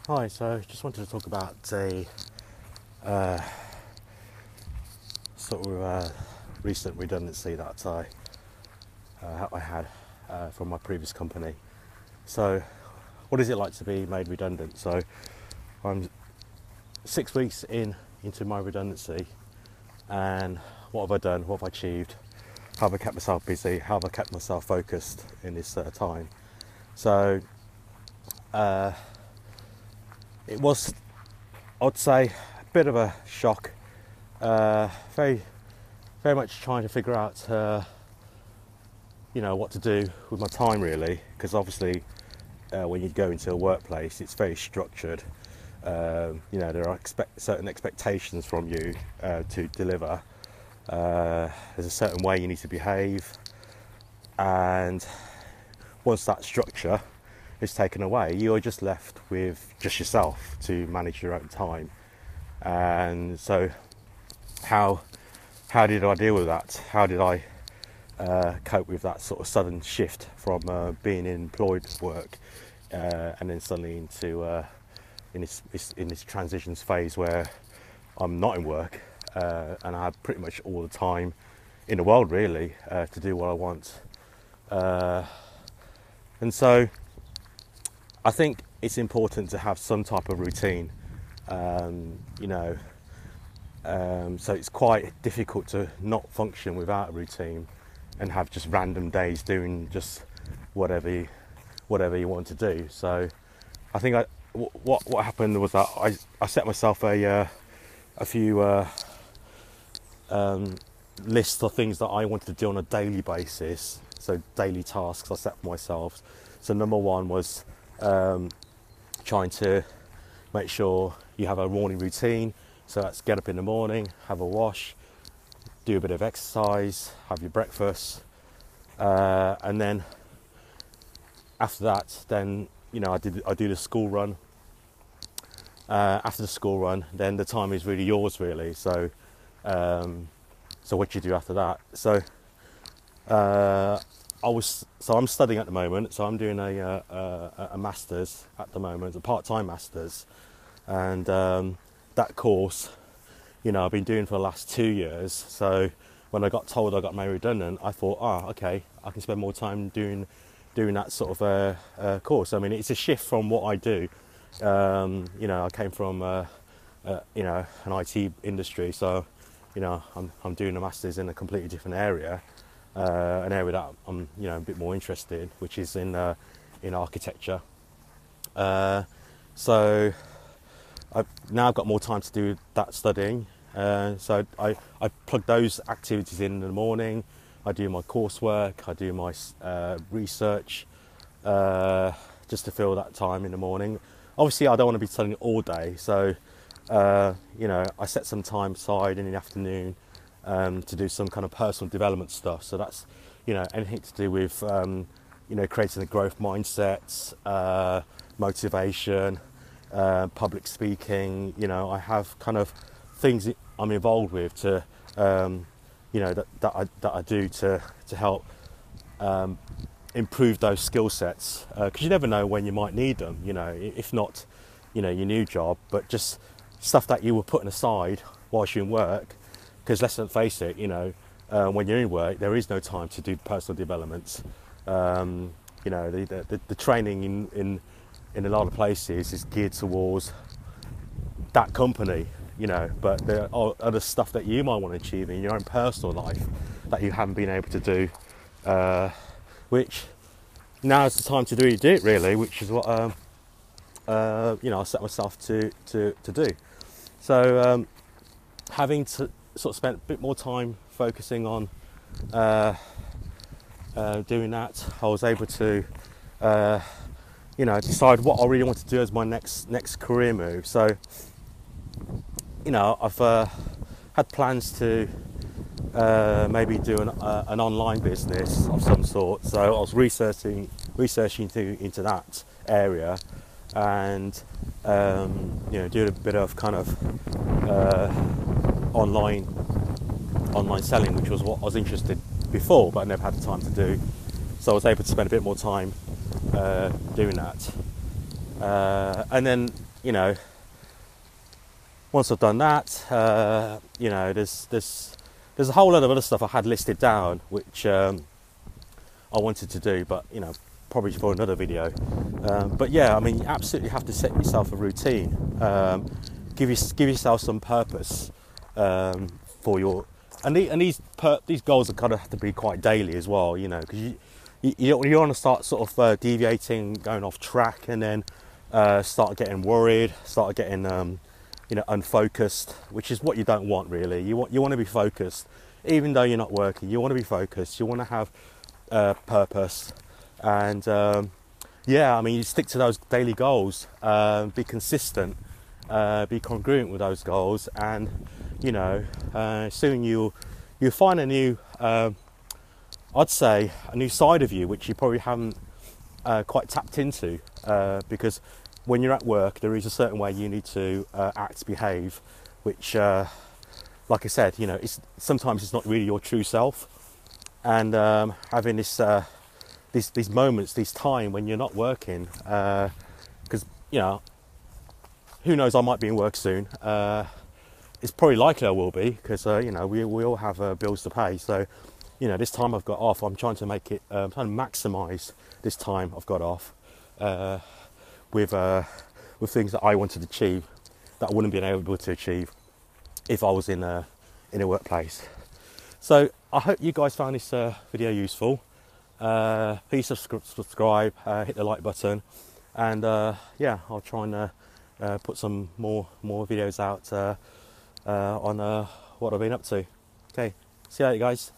Hi, so just wanted to talk about a uh, sort of recent redundancy that I had from my previous company. So, what is it like to be made redundant? So, I'm 6 weeks into my redundancy, and what have I done? What have I achieved? How have I kept myself busy? How have I kept myself focused in this time? So, it was, I'd say, a bit of a shock. Very, very much trying to figure out, what to do with my time really, because obviously, when you go into a workplace, it's very structured. There are certain expectations from you to deliver. There's a certain way you need to behave, and once that structure is taken away, you're just left with just yourself to manage your own time. And so, how did I deal with that? How did I cope with that sort of sudden shift from being in employed work and then suddenly into in this transitions phase where I'm not in work and I have pretty much all the time in the world really to do what I want. And so I think it's important to have some type of routine, so it's quite difficult to not function without a routine and have just random days doing just whatever you want to do. So I think what happened was that I set myself a few lists of things that I wanted to do on a daily basis. So daily tasks I set for myself. So number one was trying to make sure you have a morning routine. So that's get up in the morning, have a wash, do a bit of exercise, have your breakfast, and then after that, then I do the school run. After the school run, then the time is really yours, really. So, so what you do after that? So, I'm studying at the moment. So I'm doing a masters at the moment, a part-time masters, and that course, I've been doing for the last 2 years. So when I got told I got made redundant, I thought, okay, I can spend more time doing that sort of course. I mean, it's a shift from what I do. I came from an IT industry, so I'm doing a masters in a completely different area, an area that I'm a bit more interested in, which is in architecture. So I've now got more time to do that studying. So I plug those activities in the morning. I do my coursework, I do my research, just to fill that time in the morning. Obviously, I don't want to be studying all day, so I set some time aside in the afternoon to do some kind of personal development stuff. So that's anything to do with creating a growth mindset, motivation, public speaking. I have kind of things I'm involved with to that I do to help improve those skill sets, because you never know when you might need them. If not, your new job, but just stuff that you were putting aside whilst you're in work. Because let's not face it, when you're in work, there is no time to do personal development. The training in a lot of places is geared towards that company, but there are other stuff that you might want to achieve in your own personal life that you haven't been able to do, which now is the time to do it really, which is what I set myself to do. So having to sort of spend a bit more time focusing on doing that, I was able to decide what I really want to do as my next career move. So I've had plans to maybe do an online business of some sort. So I was researching into that area, and doing a bit of kind of online selling, which was what I was interested in before, but I never had the time to do. So I was able to spend a bit more time doing that, and then you know, once I've done that, you know, there's a whole lot of other stuff I had listed down which I wanted to do, but you know, probably for another video. But yeah, I mean, you absolutely have to set yourself a routine. Give yourself some purpose for your, and these goals are kind of have to be quite daily as well, you know, because you don't want to start sort of deviating, going off track, and then start getting worried, start getting you know, unfocused, which is what you don't want really. You want to be focused, even though you're not working. You want to be focused. You want to have purpose, and yeah, I mean, you stick to those daily goals, be consistent, be congruent with those goals, and you know, soon you'll find a new, I'd say, a new side of you which you probably haven't quite tapped into, because when you're at work, there is a certain way you need to act, behave, which, like I said, you know, sometimes it's not really your true self, and having these moments, this time when you're not working, because you know, who knows, I might be in work soon. It's probably likely I will be, because you know, we all have bills to pay. So, you know, this time I've got off, I'm trying to make it, trying to maximise this time I've got off with things that I wanted to achieve that I wouldn't have been able to achieve if I was in a workplace. So I hope you guys found this video useful. Please subscribe, hit the like button, and yeah, I'll try and put some more videos out on what I've been up to. Okay, see you later, guys.